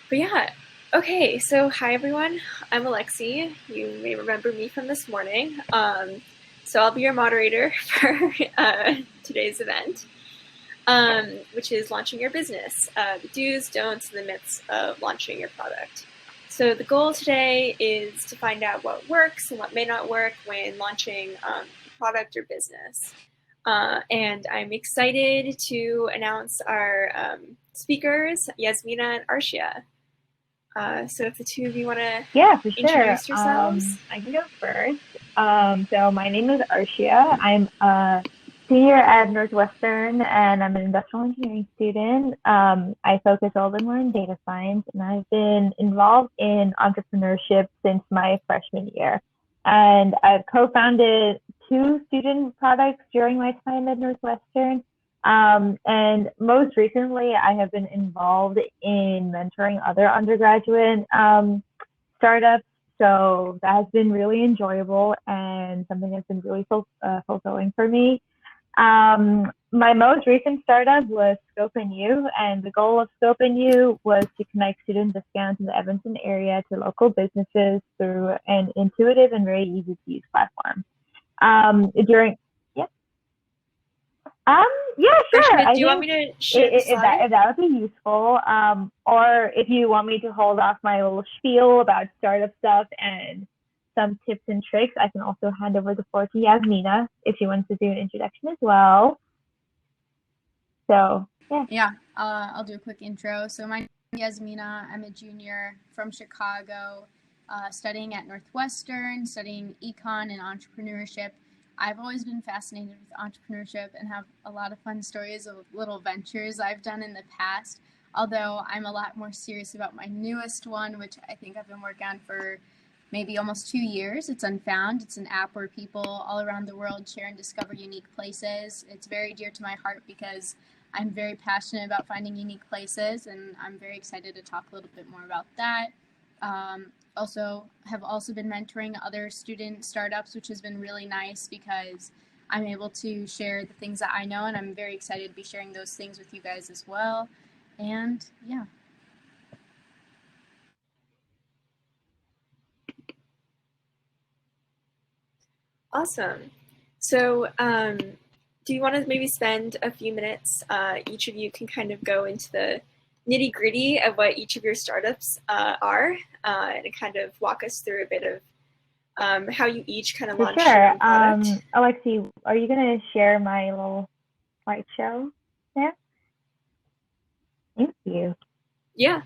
But yeah, okay, so hi everyone. I'm Alexi. You may remember me from this morning. So I'll be your moderator for today's event, which is launching your business, the do's, don'ts, and the myths of launching your product. So the goal today is to find out what works and what may not work when launching a product or business. And I'm excited to announce our speakers, Yasmeena and Arshya. So if the two of you want to Yeah, for sure. introduce yourselves. I can go first. So my name is Arshia. I'm a senior at Northwestern, and I'm an industrial engineering student. I focus a little bit more in data science, and I've been involved in entrepreneurship since my freshman year. And I've co-founded two student products during my time at Northwestern. And most recently, I have been involved in mentoring other undergraduate startups. So that has been really enjoyable and something that's been really fulfilling for me. My most recent startup was Scope and U, and the goal of Scope and U was to connect student discounts in the Evanston area to local businesses through an intuitive and very easy to use platform. During yeah, Um, yeah, sure. Arshia, I do you want think me to share the if that slide? if that would be useful, or if you want me to hold off my little spiel about startup stuff and some tips and tricks, I can also hand over the floor to Yasmina if she wants to do an introduction as well. So yeah. Yeah, I'll do a quick intro. So my name is Yasmeena. I'm a junior from Chicago, studying at Northwestern, studying econ and entrepreneurship. I've always been fascinated with entrepreneurship and have a lot of fun stories of little ventures I've done in the past. Although I'm a lot more serious about my newest one, which I think I've been working on for maybe almost 2 years. It's Unfound. It's an app where people all around the world share and discover unique places. It's very dear to my heart because I'm very passionate about finding unique places, and I'm very excited to talk a little bit more about that. Also been mentoring other student startups, which has been really nice because I'm able to share the things that I know, and I'm very excited to be sharing those things with you guys as well. And yeah. Awesome. So do you want to maybe spend a few minutes? Each of you can kind of go into the nitty gritty of what each of your startups are, and kind of walk us through a bit of how you each kind of For launched your sure. own product. Alexi, are you gonna share my little slideshow there? Thank you. Yeah,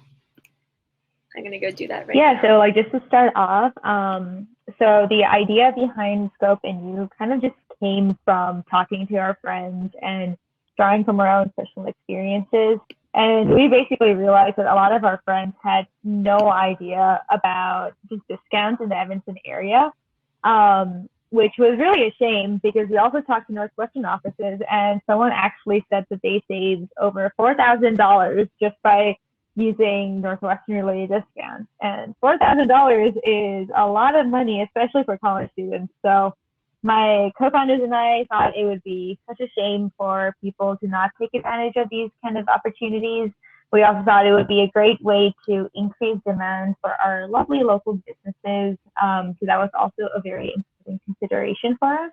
I'm gonna go do that right Yeah, now. so like just to start off, so the idea behind Scope and You kind of just came from talking to our friends and drawing from our own personal experiences. And we basically realized that a lot of our friends had no idea about just discounts in the Evanston area, which was really a shame because we also talked to Northwestern offices and someone actually said that they saved over $4,000 just by using Northwestern related discounts. And $4,000 is a lot of money, especially for college students. So my co-founders and I thought it would be such a shame for people to not take advantage of these kind of opportunities. We also thought it would be a great way to increase demand for our lovely local businesses. So that was also a very important consideration for us.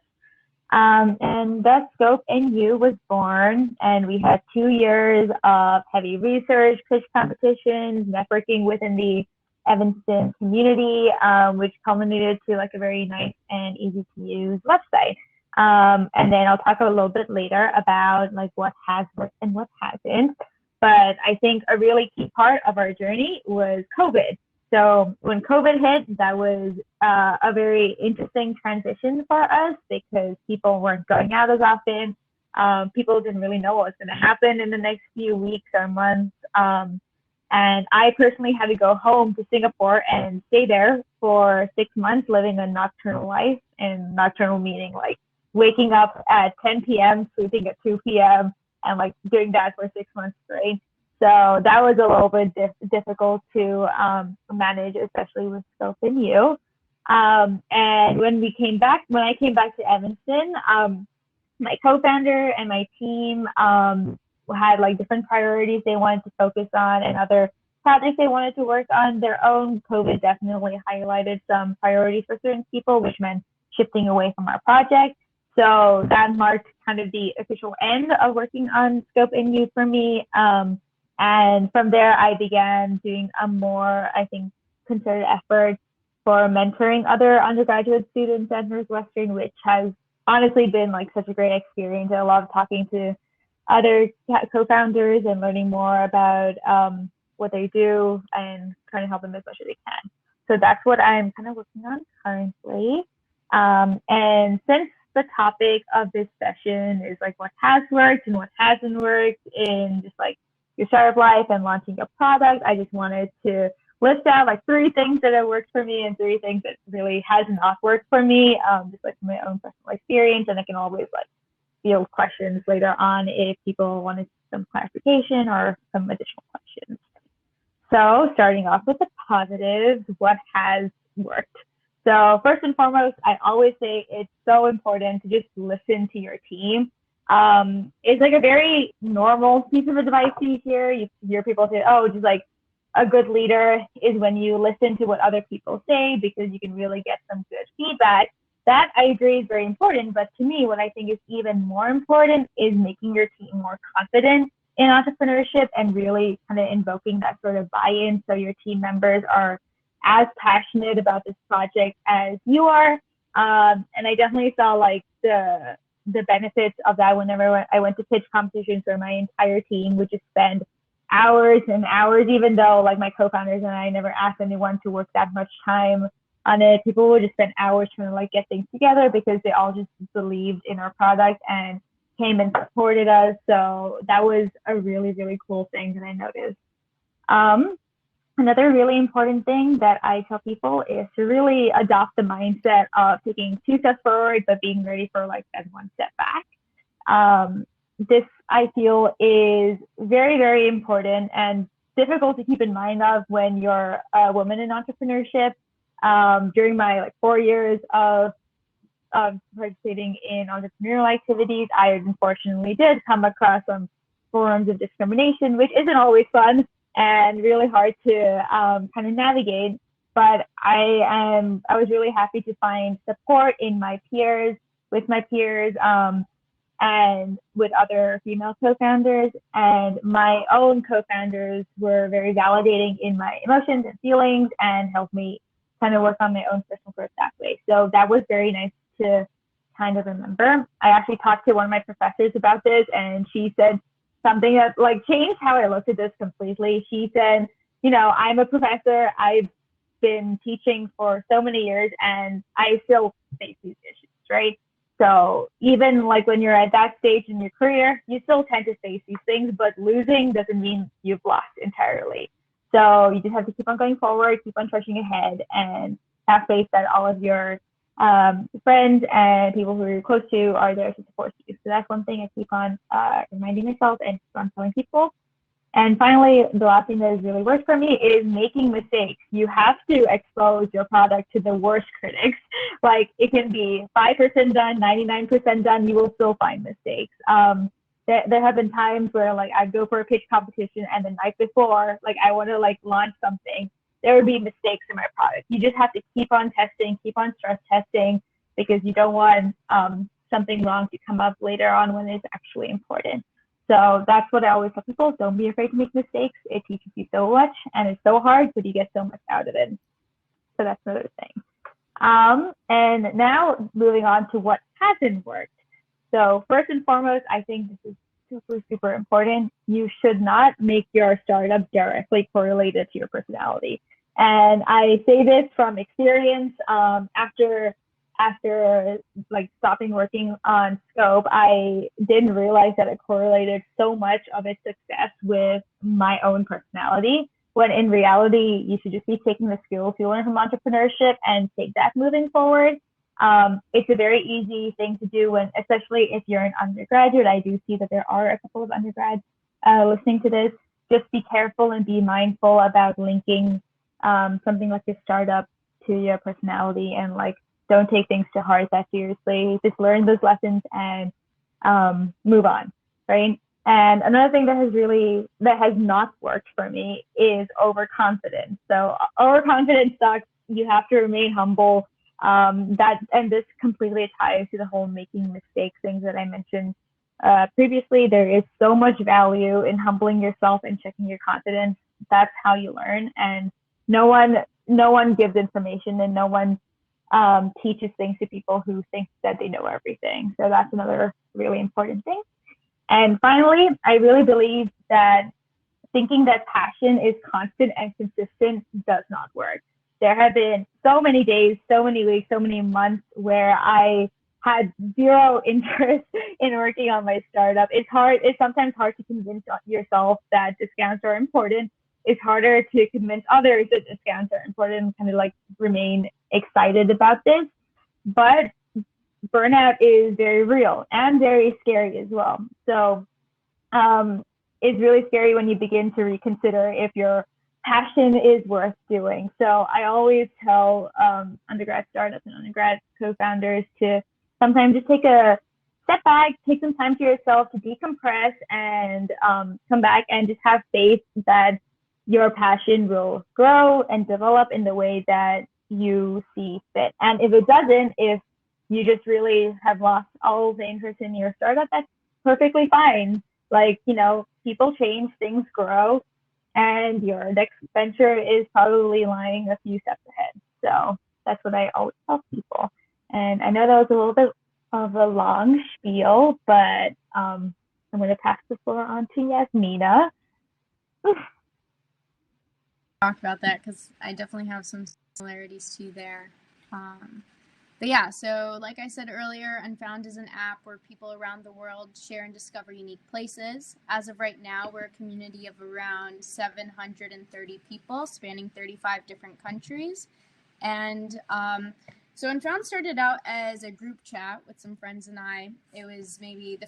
And thus Scope and You was born, and we had 2 years of heavy research, pitch competitions, networking within the Evanston community, which culminated to like a very nice and easy to use website. And then I'll talk a little bit later about like what has worked and what hasn't. But I think a really key part of our journey was COVID. So when COVID hit, that was a very interesting transition for us because people weren't going out as often. People didn't really know what was going to happen in the next few weeks or months. And I personally had to go home to Singapore and stay there for 6 months, living a nocturnal life, and nocturnal meaning like waking up at 10 p.m., sleeping at 2 p.m., and like doing that for 6 months straight. So that was a little bit difficult to manage, especially with Scope and You. And when I came back to Evanston, my co-founder and my team had like different priorities they wanted to focus on and other projects they wanted to work on their own. COVID definitely highlighted some priorities for certain people, which meant shifting away from our project. So that marked kind of the official end of working on Scope in You for me. And from there, I began doing a more, I think, concerted effort for mentoring other undergraduate students at Northwestern, which has honestly been like such a great experience. I love talking to other co-founders and learning more about what they do and trying to help them as much as they can. So that's what I'm kind of working on currently. And since the topic of this session is like what has worked and what hasn't worked in just like your startup life and launching a product, I just wanted to list out like 3 things that have worked for me and 3 things that really has not worked for me, just like from my own personal experience. And I can always like field questions later on if people wanted some clarification or some additional questions. So starting off with the positives, what has worked? So first and foremost, I always say it's so important to just listen to your team. It's like a very normal piece of advice you hear. You hear people say, oh, just like a good leader is when you listen to what other people say because you can really get some good feedback. That I agree is very important, but to me, what I think is even more important is making your team more confident in entrepreneurship and really kind of invoking that sort of buy-in so your team members are as passionate about this project as you are. And I definitely saw like the benefits of that whenever I went to pitch competitions where my entire team would just spend hours and hours, even though like my co-founders and I never asked anyone to work that much time on it. People would just spend hours trying to like get things together because they all just believed in our product and came and supported us. So that was a really, really cool thing that I noticed. Another really important thing that I tell people is to really adopt the mindset of taking 2 steps forward, but being ready for like that 1 step back. This I feel is very, very important and difficult to keep in mind of when you're a woman in entrepreneurship. During my like 4 years of participating in entrepreneurial activities, I unfortunately did come across some forms of discrimination, which isn't always fun and really hard to kind of navigate. But I was really happy to find support in my peers, with my peers, and with other female co-founders. And my own co-founders were very validating in my emotions and feelings and helped me kind of work on my own personal growth that way. So that was very nice to kind of remember. I actually talked to one of my professors about this, and she said something that like changed how I looked at this completely. She said, you know, I'm a professor. I've been teaching for so many years and I still face these issues, right? So even like when you're at that stage in your career, you still tend to face these things, but losing doesn't mean you've lost entirely. So you just have to keep on going forward, keep on pushing ahead, and have faith that all of your friends and people who you're close to are there to support you. So that's one thing I keep on reminding myself and keep on telling people. And finally, the last thing that has really worked for me is making mistakes. You have to expose your product to the worst critics. Like it can be 5% done, 99% done, you will still find mistakes. There have been times where like I'd go for a pitch competition and the night before, like I want to like launch something, there would be mistakes in my product. You just have to keep on testing, keep on stress testing, because you don't want something wrong to come up later on when it's actually important. So that's what I always tell people. Don't be afraid to make mistakes. It teaches you so much and it's so hard, but you get so much out of it. So that's another thing. And now moving on to what hasn't worked. So first and foremost, I think this is super, super important. You should not make your startup directly correlated to your personality. And I say this from experience. After like stopping working on Scope, I didn't realize that it correlated so much of its success with my own personality, when in reality, you should just be taking the skills you learn from entrepreneurship and take that moving forward. It's a very easy thing to do when, especially if you're an undergraduate. I do see that there are a couple of undergrads listening to this. Just be careful and be mindful about linking something like your startup to your personality, and like, don't take things to heart that seriously. Just learn those lessons and move on, right? And another thing that has not worked for me is overconfidence. So overconfidence sucks. You have to remain humble. And this completely ties to the whole making mistakes things that I mentioned previously. There is so much value in humbling yourself and checking your confidence. That's how you learn. And no one gives information, and no one teaches things to people who think that they know everything. So that's another really important thing. And finally, I really believe that thinking that passion is constant and consistent does not work. There have been so many days, so many weeks, so many months where I had zero interest in working on my startup. It's sometimes hard to convince yourself that discounts are important. It's harder to convince others that discounts are important and kind of like remain excited about this. But burnout is very real and very scary as well. So it's really scary when you begin to reconsider if your passion is worth doing. So I always tell undergrad startups and undergrad co-founders to sometimes just take a step back, take some time to yourself to decompress, and come back and just have faith that your passion will grow and develop in the way that you see fit. And if it doesn't, if you just really have lost all the interest in your startup, that's perfectly fine. Like, people change, things grow, and your next venture is probably lying a few steps ahead. So that's what I always tell people. And I know that was a little bit of a long spiel, but I'm going to pass the floor on to Yasmeena. Talk about that because I definitely have some similarities too there. But yeah, so like I said earlier, Unfound is an app where people around the world share and discover unique places. As of right now, we're a community of around 730 people spanning 35 different countries. And so Unfound started out as a group chat with some friends and I. It was maybe the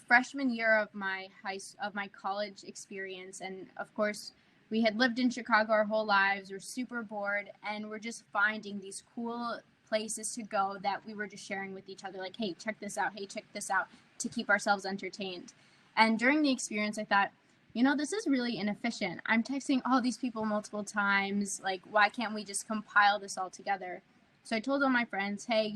freshman year of my college experience, and of course, we had lived in Chicago our whole lives. We're super bored, and we're just finding these cool places to go that we were just sharing with each other, like, hey, check this out, to keep ourselves entertained. And during the experience, I thought, this is really inefficient. I'm texting all these people multiple times. Like, why can't we just compile this all together? So I told all my friends, hey,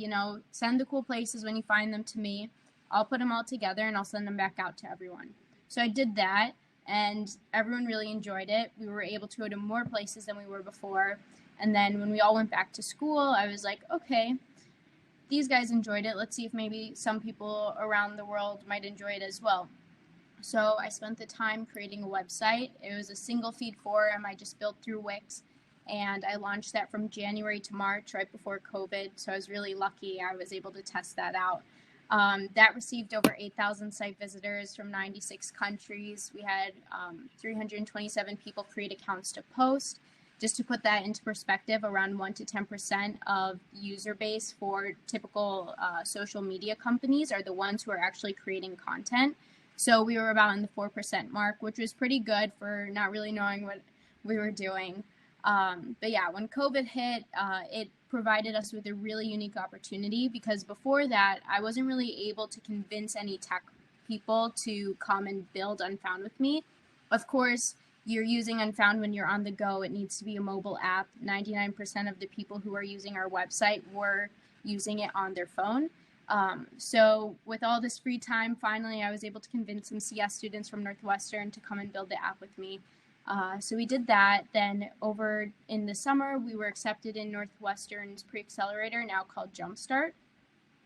send the cool places when you find them to me. I'll put them all together and I'll send them back out to everyone. So I did that, and everyone really enjoyed it. We were able to go to more places than we were before. And then when we all went back to school, I was like, okay, these guys enjoyed it. Let's see if maybe some people around the world might enjoy it as well. So I spent the time creating a website. It was a single feed forum I just built through Wix. And I launched that from January to March, right before COVID. So I was really lucky I was able to test that out. That received over 8,000 site visitors from 96 countries. We had 327 people create accounts to post. Just to put that into perspective, around 1 to 10% of user base for typical social media companies are the ones who are actually creating content. So we were about in the 4% mark, which was pretty good for not really knowing what we were doing. But yeah, when COVID hit, it provided us with a really unique opportunity, because before that, I wasn't really able to convince any tech people to come and build Unfound with me. Of course, you're using Unfound when you're on the go. It needs to be a mobile app. 99% of the people who are using our website were using it on their phone. So with all this free time, finally, I was able to convince some CS students from Northwestern to come and build the app with me. So we did that. Then over in the summer, we were accepted in Northwestern's pre-accelerator, now called Jumpstart.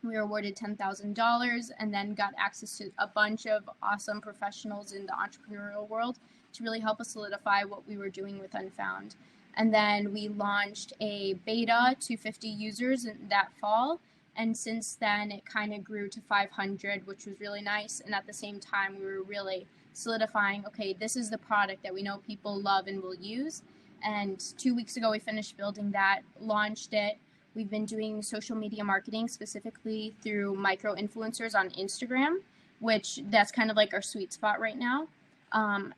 We were awarded $10,000 and then got access to a bunch of awesome professionals in the entrepreneurial world to really help us solidify what we were doing with Unfound. And then we launched a beta to 50 users in that fall. And since then, it kind of grew to 500, which was really nice. And at the same time, we were really solidifying, okay, this is the product that we know people love and will use. And 2 weeks ago, we finished building that, launched it. We've been doing social media marketing, specifically through micro influencers on Instagram, which that's kind of like our sweet spot right now.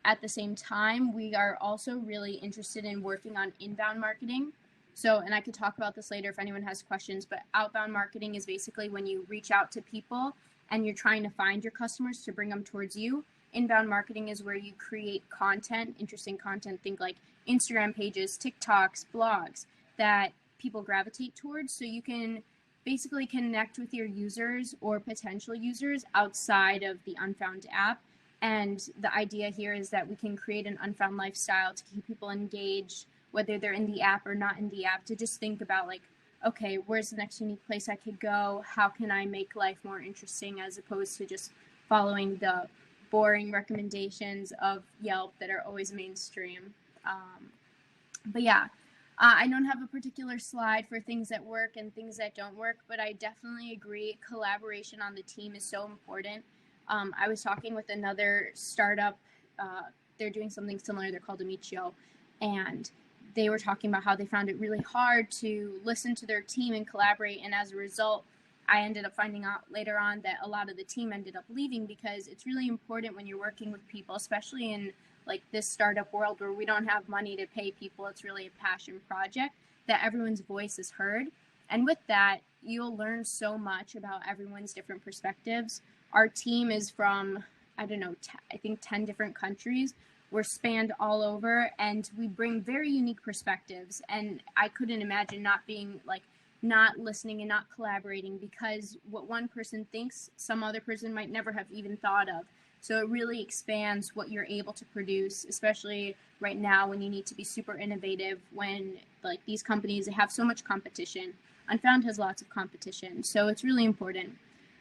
At the same time, we are also really interested in working on inbound marketing. So, and I could talk about this later if anyone has questions, but outbound marketing is basically when you reach out to people and you're trying to find your customers to bring them towards you. inbound marketing is where you create content, interesting content, think like Instagram pages, TikToks, blogs that people gravitate towards. So you can basically connect with your users or potential users outside of the Unfound app. And the idea here is that we can create an Unfound lifestyle to keep people engaged, whether they're in the app or not in the app, to just think about like, okay, where's the next unique place I could go? How can I make life more interesting, as opposed to just following the boring recommendations of Yelp that are always mainstream. But yeah, I don't have a particular slide for things that work and things that don't work, but I definitely agree collaboration on the team is so important. I was talking with another startup. They're doing something similar. They're called Amicio, and they were talking about how they found it really hard to listen to their team and collaborate. And as a result, I ended up finding out later on that a lot of the team ended up leaving, because it's really important when you're working with people, especially in like this startup world where we don't have money to pay people. It's really a passion project, that everyone's voice is heard. And with that, you'll learn so much about everyone's different perspectives. Our team is from, I don't know, I think 10 different countries. We're spanned all over, and we bring very unique perspectives. And I couldn't imagine not listening and not collaborating, because what one person thinks, some other person might never have even thought of. So it really expands what you're able to produce, especially right now when you need to be super innovative, when like these companies have so much competition. Unfound has lots of competition, so it's really important.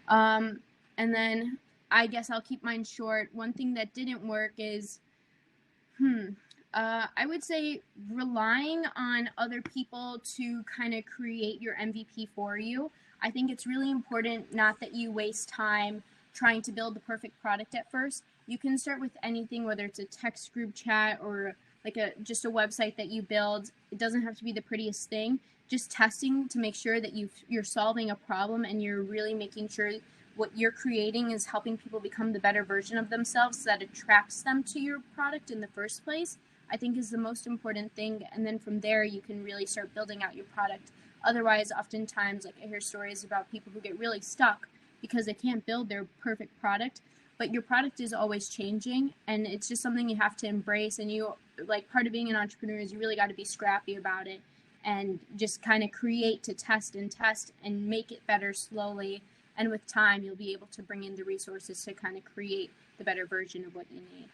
And then I guess I'll keep mine short. One thing that didn't work is, I would say relying on other people to kind of create your MVP for you. I think it's really important not that you waste time trying to build the perfect product at first. You can start with anything, whether it's a text group chat or like just a website that you build. It doesn't have to be the prettiest thing. Just testing to make sure that you're solving a problem and you're really making sure what you're creating is helping people become the better version of themselves, so that attracts them to your product in the first place, I think is the most important thing. And then from there, you can really start building out your product. Otherwise, oftentimes, like I hear stories about people who get really stuck because they can't build their perfect product, but your product is always changing, and it's just something you have to embrace. And you, like, part of being an entrepreneur is you really got to be scrappy about it and just kind of create to test and make it better slowly. And with time, you'll be able to bring in the resources to kind of create the better version of what you need.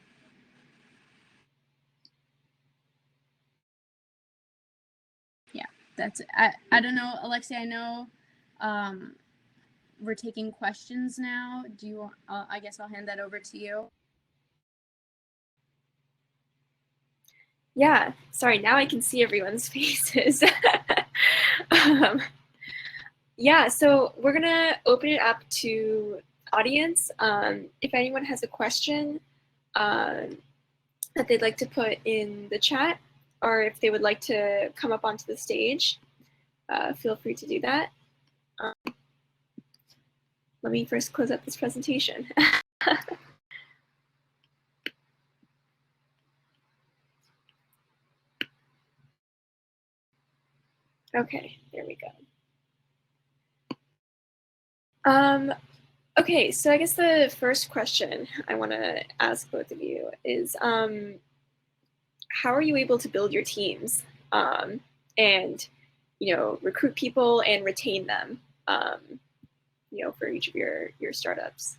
Yeah, that's it. I don't know, Alexia, I know we're taking questions now. Do you want, I guess I'll hand that over to you. Yeah, sorry, now I can see everyone's faces. Yeah, so we're gonna open it up to audience. If anyone has a question that they'd like to put in the chat, or if they would like to come up onto the stage, feel free to do that. Let me first close up this presentation. Okay, there we go. Okay, so I guess the first question I want to ask both of you is, how are you able to build your teams and, recruit people and retain them, for each of your startups?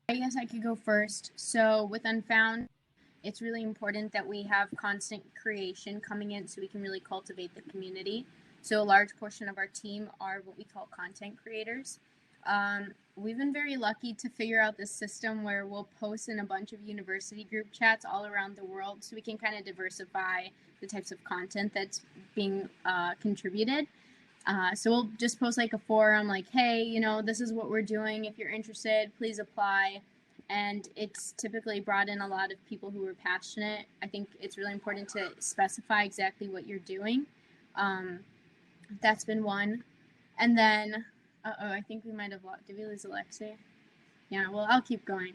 I guess I could go first. So with Unfound, it's really important that we have constant creation coming in so we can really cultivate the community. So a large portion of our team are what we call content creators. We've been very lucky to figure out this system where we'll post in a bunch of university group chats all around the world, so we can kind of diversify the types of content that's being contributed. So we'll just post like a forum like, hey, this is what we're doing. If you're interested, please apply. And it's typically brought in a lot of people who are passionate. I think it's really important to specify exactly what you're doing. That's been one. And then, I think we might have lost. Did we lose Alexia? Yeah, well, I'll keep going.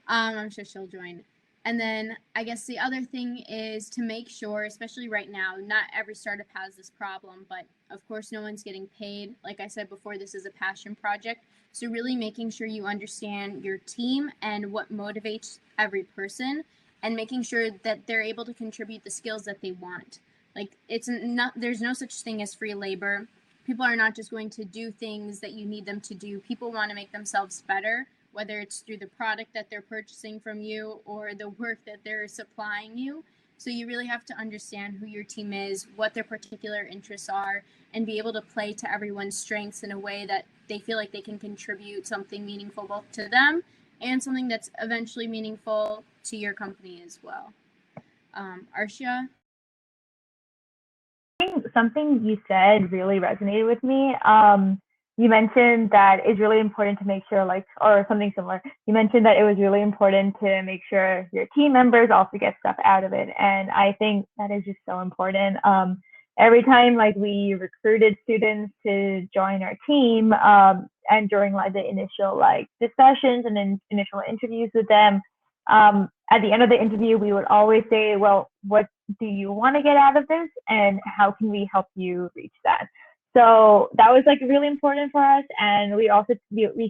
I'm sure she'll join. And then I guess the other thing is to make sure, especially right now, not every startup has this problem, but of course no one's getting paid. Like I said before, this is a passion project. So really making sure you understand your team and what motivates every person, and making sure that they're able to contribute the skills that they want. Like it's not, there's no such thing as free labor. People are not just going to do things that you need them to do. People want to make themselves better, whether it's through the product that they're purchasing from you or the work that they're supplying you. So you really have to understand who your team is, what their particular interests are, and be able to play to everyone's strengths in a way that they feel like they can contribute something meaningful both to them and something that's eventually meaningful to your company as well. Arshya? Something you said really resonated with me. You mentioned that it's really important to make sure, like, or something similar. You mentioned that it was really important to make sure your team members also get stuff out of it. And I think that is just so important. Every time, like, we recruited students to join our team, and during like the initial like discussions and then initial interviews with them, at the end of the interview, we would always say, well, what do you want to get out of this, and how can we help you reach that? So that was like really important for us, and we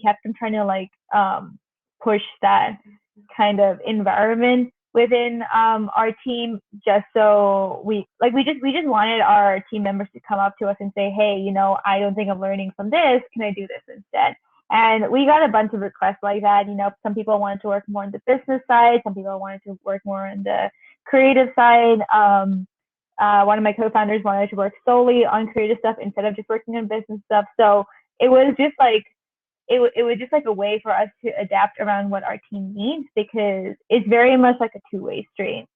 kept on trying to like push that kind of environment within our team, just so we just wanted our team members to come up to us and say, hey, I don't think I'm learning from this, can I do this instead? And we got a bunch of requests like that. Some people wanted to work more on the business side, some people wanted to work more on the creative side. One of my co-founders wanted to work solely on creative stuff instead of just working on business stuff. So it was just like it was just like a way for us to adapt around what our team needs, because it's very much like a two-way street.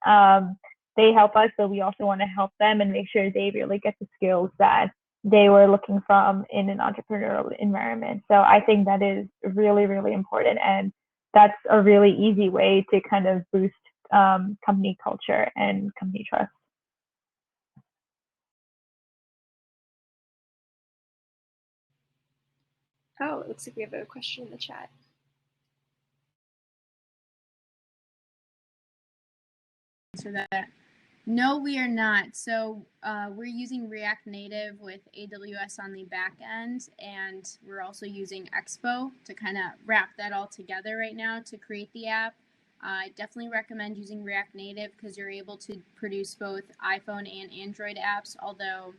They help us, but we also want to help them and make sure they really get the skills that they were looking from in an entrepreneurial environment. So I think that is really, really important. And that's a really easy way to kind of boost company culture and company trust. Oh, it looks like we have a question in the chat. Answer that. No, we are not. So we're using React Native with AWS on the back end, and we're also using Expo to kind of wrap that all together right now to create the app. I definitely recommend using React Native because you're able to produce both iPhone and Android apps, although,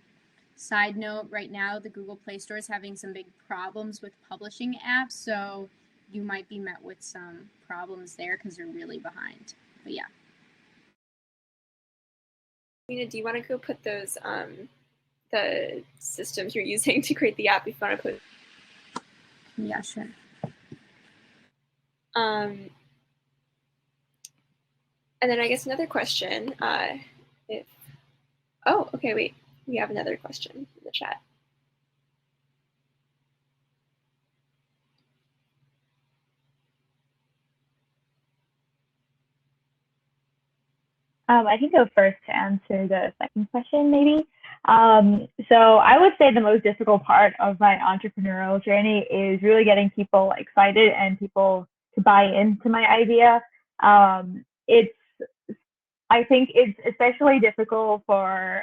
side note, right now the Google Play Store is having some big problems with publishing apps, so you might be met with some problems there because they're really behind. But yeah. Yasmeena, do you want to go put those the systems you're using to create the app if you want to put? Yeah, sure. And then I guess another question. Oh, okay, wait. We have another question in the chat. I can go first to answer the second question, maybe. So I would say the most difficult part of my entrepreneurial journey is really getting people excited and people to buy into my idea. I think it's especially difficult for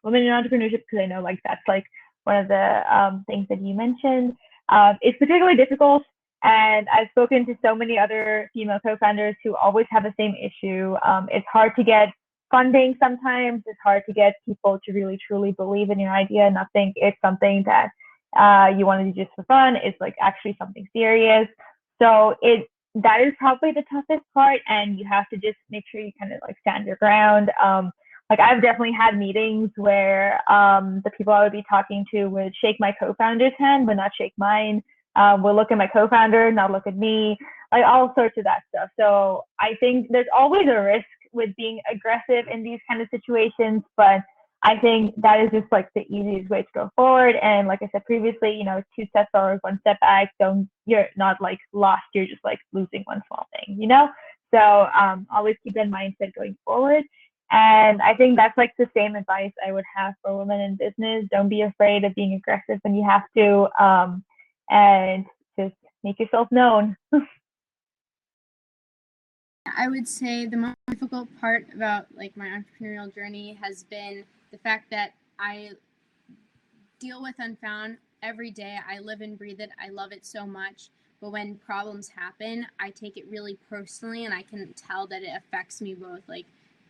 women in entrepreneurship, because I know like that's like one of the things that you mentioned. It's particularly difficult, and I've spoken to so many other female co-founders who always have the same issue. It's hard to get funding sometimes. It's hard to get people to really truly believe in your idea and not think it's something that you want to do just for fun. It's like actually something serious. So that is probably the toughest part, and you have to just make sure you kind of like stand your ground. Like I've definitely had meetings where the people I would be talking to would shake my co-founder's hand but not shake mine, would look at my co-founder, not look at me, like all sorts of that stuff. So I think there's always a risk with being aggressive in these kind of situations, but I think that is just like the easiest way to go forward. And like I said previously, 2 steps forward, 1 step back. You're not like lost, you're just like losing one small thing. So always keep that mindset going forward. And I think that's like the same advice I would have for women in business. Don't be afraid of being aggressive when you have to, and just make yourself known. I would say the most difficult part about like my entrepreneurial journey has been the fact that I deal with Unfound every day. I live and breathe it. I love it so much. But when problems happen, I take it really personally, and I can tell that it affects me both, like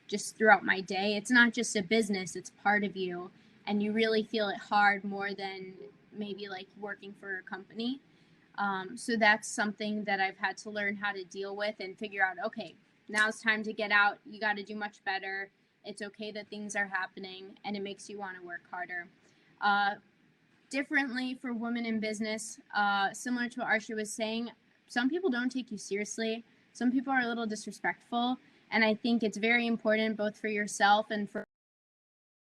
just throughout my day. It's not just a business, it's part of you. And you really feel it hard more than maybe like working for a company. So that's something that I've had to learn how to deal with and figure out, okay, now it's time to get out. You got to do much better. It's okay that things are happening, and it makes you want to work harder. Uh, Differently for women in business, similar to what Arshya was saying, some people don't take you seriously. Some people are a little disrespectful. And I think it's very important, both for yourself and for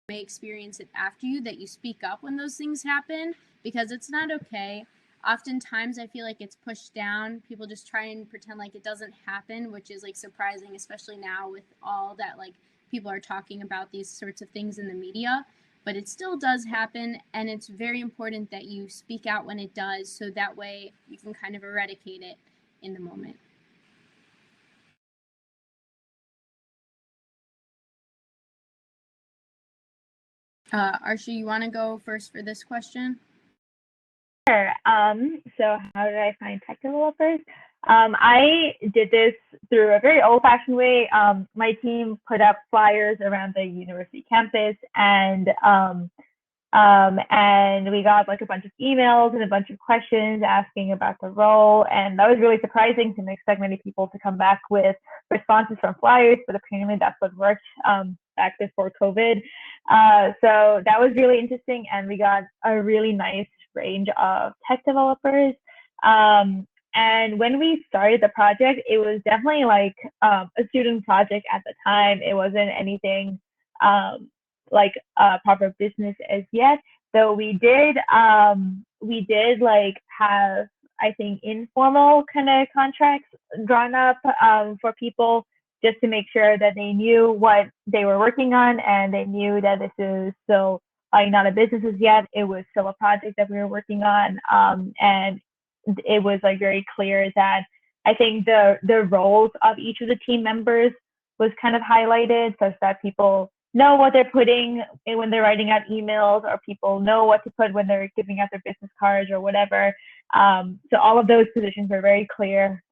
may experience it after you, that you speak up when those things happen, because it's not okay. Oftentimes I feel like it's pushed down. People just try and pretend like it doesn't happen, which is like surprising, especially now with all that like people are talking about these sorts of things in the media. But it still does happen, and it's very important that you speak out when it does, so that way you can kind of eradicate it in the moment. Arshia, you want to go first for this question? Sure. So how did I find tech developers? I did this through a very old-fashioned way. My team put up flyers around the university campus, and we got like a bunch of emails and a bunch of questions asking about the role. And that was really surprising. Didn't expect many people to come back with responses from flyers, but apparently that's what worked back before COVID. So that was really interesting. And we got a really nice range of tech developers. And when we started the project, it was definitely like a student project at the time. It wasn't anything like a proper business as yet. Though we did like have, I think, informal kind of contracts drawn up for people, just to make sure that they knew what they were working on, and they knew that this is still like not a business as yet. It was still a project that we were working on, and it was like very clear that I think the roles of each of the team members was kind of highlighted, such that people know what they're putting in when they're writing out emails, or people know what to put when they're giving out their business cards or whatever. So all of those positions were very clear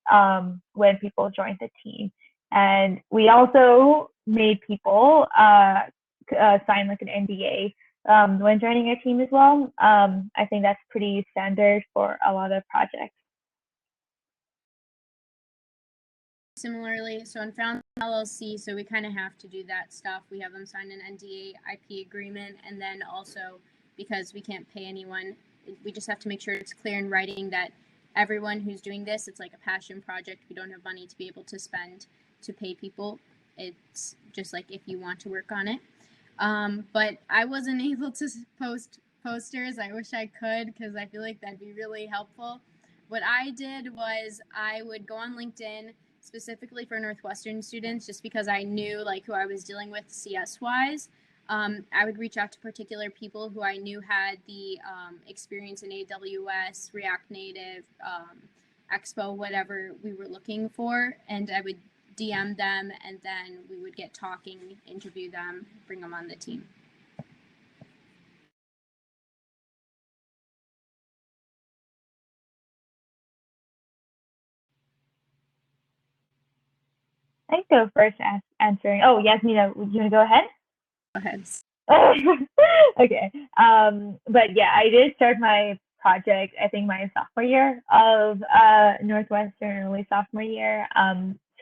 when people joined the team. And we also made people sign like an NDA when joining a team as well. I think that's pretty standard for a lot of projects. Similarly, so Unfound LLC, so we kind of have to do that stuff. We have them sign an NDA IP agreement, and then also, because we can't pay anyone, we just have to make sure it's clear in writing that everyone who's doing this, it's like a passion project. We don't have money to be able to spend to pay people. It's just like if you want to work on it. But I wasn't able to post posters. I wish I could, because I feel like that'd be really helpful. What I did was I would go on LinkedIn specifically for Northwestern students, just because I knew like who I was dealing with CS wise. I would reach out to particular people who I knew had the experience in AWS, React Native, Expo, whatever we were looking for, and I would DM them, and then we would get talking, interview them, bring them on the team. I think go first answering. Oh, Yasmeena, would you want to go ahead? Go ahead. Okay. But yeah, I did start my project, I think my sophomore year of Northwestern, early sophomore year.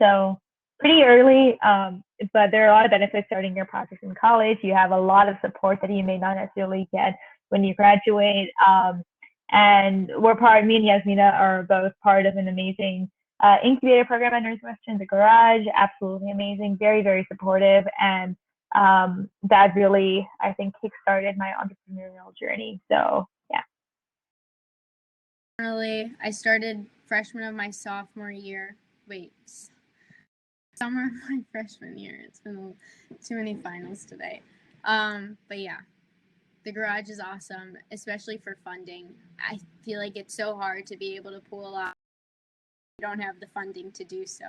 So pretty early, but there are a lot of benefits starting your project in college. You have a lot of support that you may not necessarily get when you graduate. And me and Yasmeena are both part of an amazing incubator program at Northwestern, the Garage. Absolutely amazing, very, very supportive. And that really, I think, kickstarted my entrepreneurial journey. So yeah. I started freshman of my sophomore year. Summer of my freshman year. It's been too many finals today. But yeah, the Garage is awesome, especially for funding. I feel like it's so hard to be able to pull off. You don't have the funding to do so.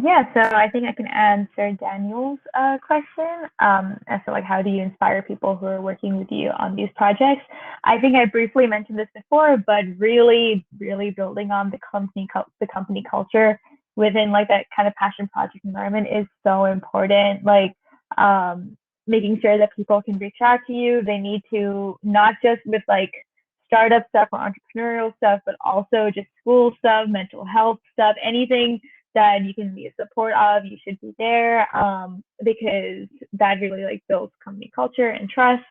Yeah, so I think I can answer Daniel's question as to like how do you inspire people who are working with you on these projects. I think I briefly mentioned this before, but really, really building on the company culture within like that kind of passion project environment is so important. Like making sure that people can reach out to you. They need to not just with like startup stuff or entrepreneurial stuff, but also just school stuff, mental health stuff, anything that you can be a support of, you should be there because that really like builds company culture and trust.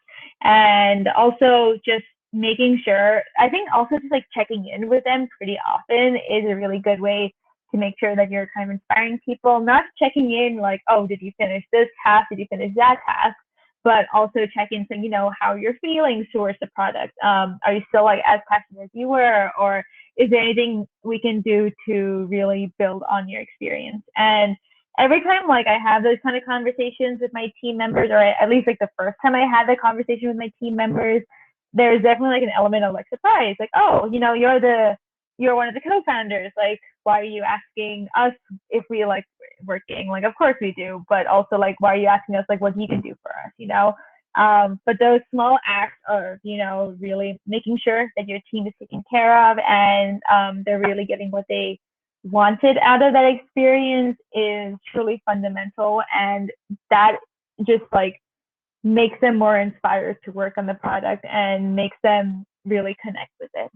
And also just making sure, I think also just like checking in with them pretty often is a really good way to make sure that you're kind of inspiring people, not checking in like, oh, did you finish this task? Did you finish that task? But also check in, so you know how you're feeling towards the product. Are you still like as passionate as you were, or is there anything we can do to really build on your experience? And every time like I have those kind of conversations with my team members, or at least like the first time I had that conversation with my team members, there's definitely like an element of like surprise, like, oh, you know, you're one of the co-founders, like why are you asking us if we like working? Like of course we do, but also like why are you asking us like what you can do for us, you know? But those small acts of, you know, really making sure that your team is taken care of and they're really getting what they wanted out of that experience is truly fundamental. And that just like makes them more inspired to work on the product and makes them really connect with it.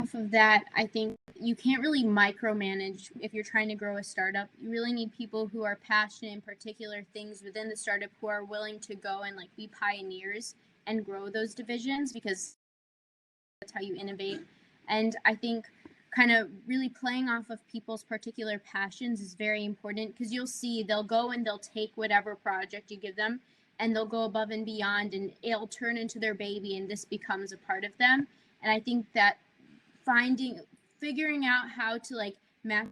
Off of that, I think you can't really micromanage if you're trying to grow a startup. You really need people who are passionate in particular things within the startup, who are willing to go and like be pioneers and grow those divisions, because that's how you innovate. And I think kind of really playing off of people's particular passions is very important, because you'll see they'll go and they'll take whatever project you give them and they'll go above and beyond, and it'll turn into their baby and this becomes a part of them. And I think that figuring out how to like map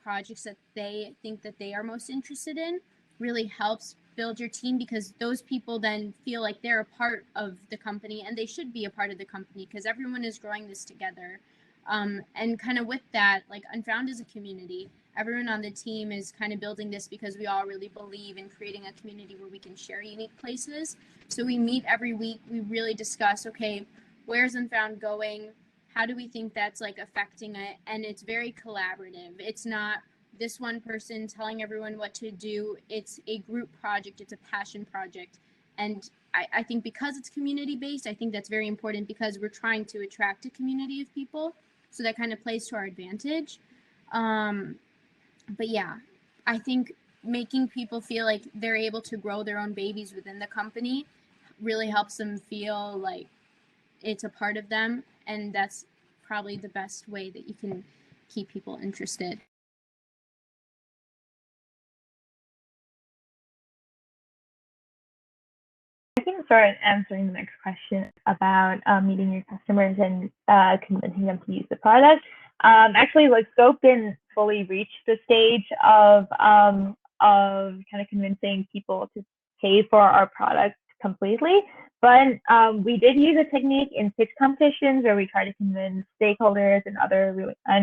projects that they think that they are most interested in really helps build your team, because those people then feel like they're a part of the company, and they should be a part of the company because everyone is growing this together. And kind of with that, like Unfound is a community. Everyone on the team is kind of building this because we all really believe in creating a community where we can share unique places. So we meet every week. We really discuss, okay, where's Unfound going? How do we think that's like affecting it? And it's very collaborative. It's not this one person telling everyone what to do. It's a group project. It's a passion project. And I think because it's community based, I think that's very important, because we're trying to attract a community of people. So that kind of plays to our advantage. But yeah, I think making people feel like they're able to grow their own babies within the company really helps them feel like it's a part of them, and that's probably the best way that you can keep people interested. I can start answering the next question about meeting your customers and convincing them to use the product. Actually, like Scope didn't fully reach the stage of kind of convincing people to pay for our product completely, but we did use a technique in pitch competitions where we try to convince stakeholders and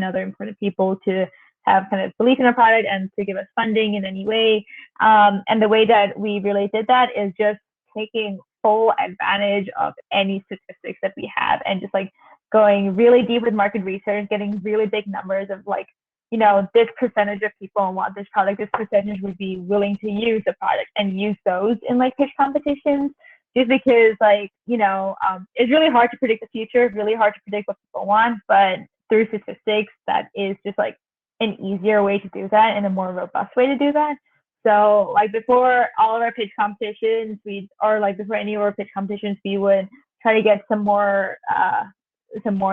other important people to have kind of belief in our product and to give us funding in any way. And the way that we really did that is just taking full advantage of any statistics that we have and just like going really deep with market research, getting really big numbers of like, you know, this percentage of people want this product, this percentage would be willing to use the product, and use those in like pitch competitions. Just because like, you know, it's really hard to predict the future, it's really hard to predict what people want, but through statistics, that is just like an easier way to do that and a more robust way to do that. So like before all of our pitch competitions, before any of our pitch competitions, we would try to get some more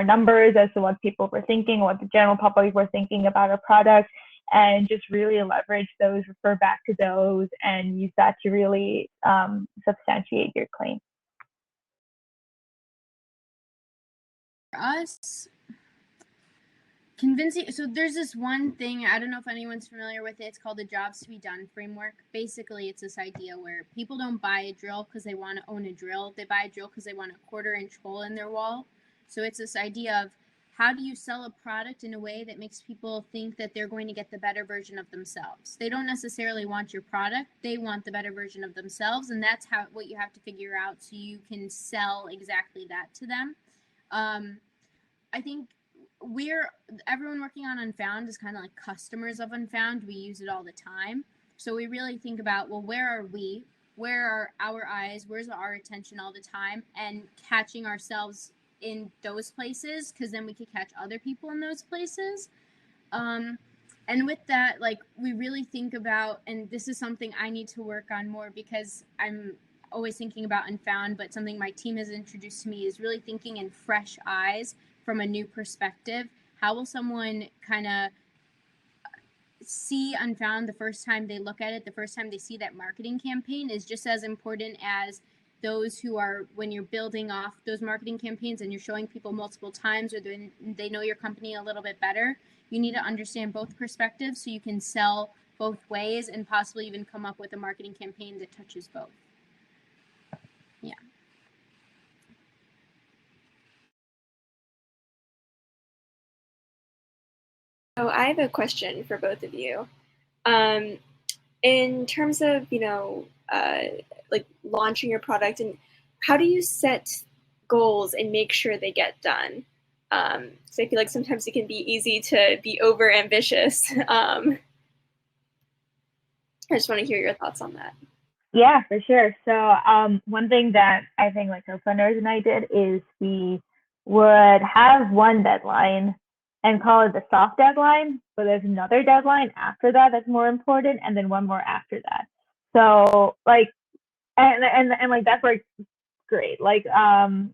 numbers as to what people were thinking, what the general public were thinking about our product, and just really leverage those, refer back to those, and use that to really substantiate your claim. For us, convincing, so there's this one thing, I don't know if anyone's familiar with it, it's called the jobs to be done framework. Basically, it's this idea where people don't buy a drill because they want to own a drill, they buy a drill because they want a 1/4 inch hole in their wall. So it's this idea of how do you sell a product in a way that makes people think that they're going to get the better version of themselves? They don't necessarily want your product, they want the better version of themselves, and that's what you have to figure out so you can sell exactly that to them. I think everyone working on Unfound is kind of like customers of Unfound. We use it all the time. So we really think about, well, where are we? Where are our eyes? Where's our attention all the time? And catching ourselves in those places, because then we could catch other people in those places. And with that, like, we really think about, and this is something I need to work on more because I'm always thinking about Unfound, but something my team has introduced to me is really thinking in fresh eyes from a new perspective. How will someone kind of see Unfound the first time they look at it, the first time they see that marketing campaign is just as important as those who are, when you're building off those marketing campaigns and you're showing people multiple times, or they know your company a little bit better. You need to understand both perspectives so you can sell both ways and possibly even come up with a marketing campaign that touches both. Yeah. So I have a question for both of you. In terms of, like launching your product, and how do you set goals and make sure they get done? So I feel like sometimes it can be easy to be over ambitious. I just want to hear your thoughts on that. Yeah, for sure. So one thing that I think like our funders and I did is we would have one deadline and call it the soft deadline, but there's another deadline after that that's more important, and then one more after that. So like, and like that's like great. Like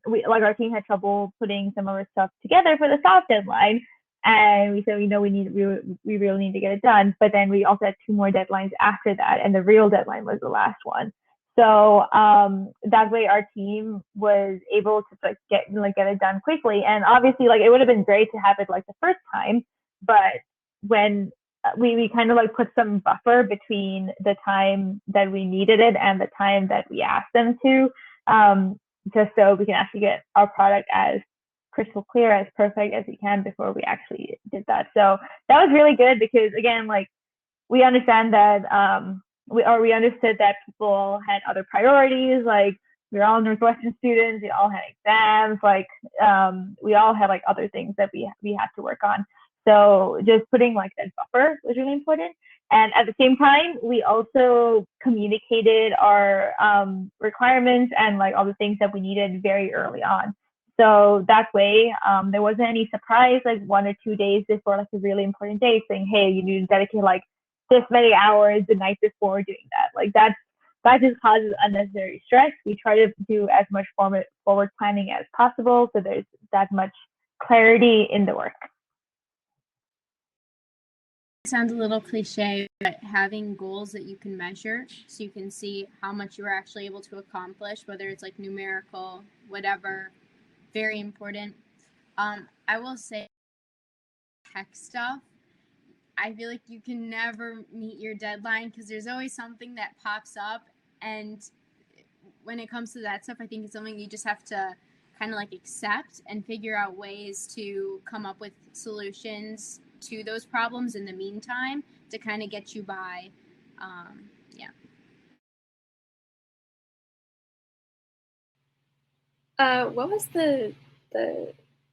we like our team had trouble putting some of our stuff together for the soft deadline, and we said we really need to get it done. But then we also had two more deadlines after that, and the real deadline was the last one. So that way our team was able to get it done quickly. And obviously, like, it would have been great to have it like the first time, but when we kind of like put some buffer between the time that we needed it and the time that we asked them to, just so we can actually get our product as crystal clear, as perfect as we can before we actually did that. So that was really good because, again, like, we understand that we understood that people had other priorities. Like, we're all Northwestern students, we all had exams, like we all had like other things that we had to work on. So just putting like that buffer was really important. And at the same time, we also communicated our requirements and like all the things that we needed very early on. So that way, there wasn't any surprise like 1 or 2 days before like a really important day saying, hey, you need to dedicate like this many hours the night before doing that. Like that just causes unnecessary stress. We try to do as much forward planning as possible so there's that much clarity in the work. It sounds a little cliche, but having goals that you can measure so you can see how much you were actually able to accomplish, whether it's like numerical, whatever, very important. I will say tech stuff, I feel like you can never meet your deadline because there's always something that pops up. And when it comes to that stuff, I think it's something you just have to kind of like accept and figure out ways to come up with solutions to those problems in the meantime to kind of get you by. What was the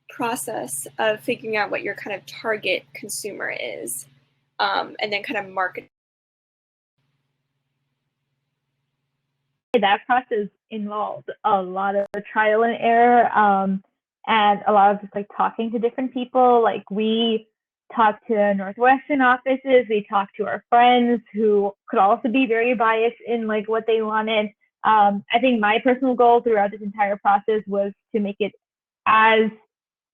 process of figuring out what your kind of target consumer is, and then kind of market? That process involved a lot of trial and error, and a lot of just like talking to different people. Like, we talked to Northwestern offices, we talked to our friends who could also be very biased in like what they wanted. I think my personal goal throughout this entire process was to make it as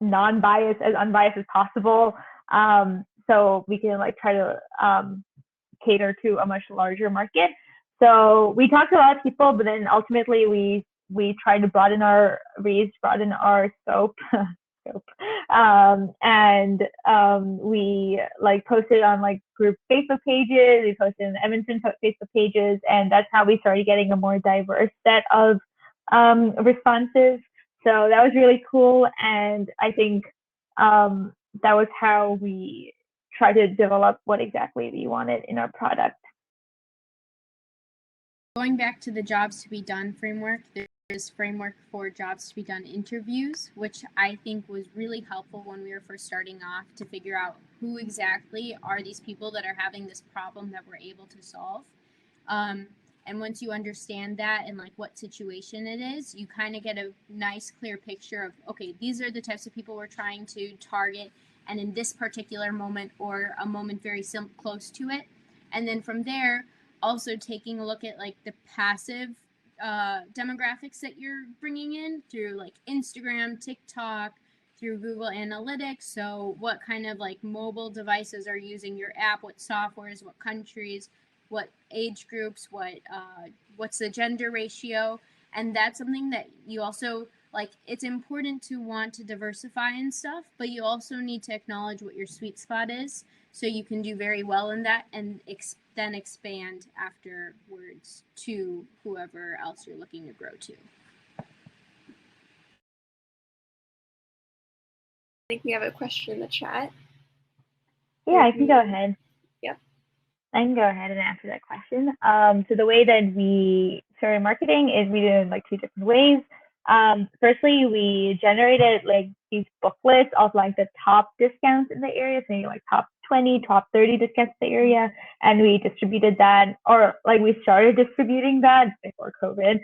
non-biased, as unbiased as possible, so we can like try to cater to a much larger market. So we talked to a lot of people, but then ultimately we tried to broaden our reach, broaden our scope. We like posted on like group Facebook pages, we posted in Evanston Facebook pages, and that's how we started getting a more diverse set of responses. So that was really cool, and I think that was how we tried to develop what exactly we wanted in our product. Going back to the jobs to be done framework, there's framework for jobs to be done interviews, which I think was really helpful when we were first starting off to figure out who exactly are these people that are having this problem that we're able to solve. And once you understand that and like what situation it is, you kind of get a nice clear picture of, okay, these are the types of people we're trying to target, and in this particular moment or a moment very close to it. And then from there, also taking a look at like the passive demographics that you're bringing in through like Instagram, TikTok, through Google Analytics. So what kind of like mobile devices are using your app, what softwares, what countries, what age groups, what's the gender ratio. And that's something that you also like, it's important to want to diversify and stuff, but you also need to acknowledge what your sweet spot is so you can do very well in that and then expand afterwards to whoever else you're looking to grow to. I think we have a question in the chat. Yeah, I can go ahead. Yep. I can go ahead and answer that question. So the way that we started marketing is we did it in like two different ways. Firstly, we generated like these booklets of like the top discounts in the area, so like top 20, top 30 discounts in the area, and we distributed that, or like we started distributing that before COVID,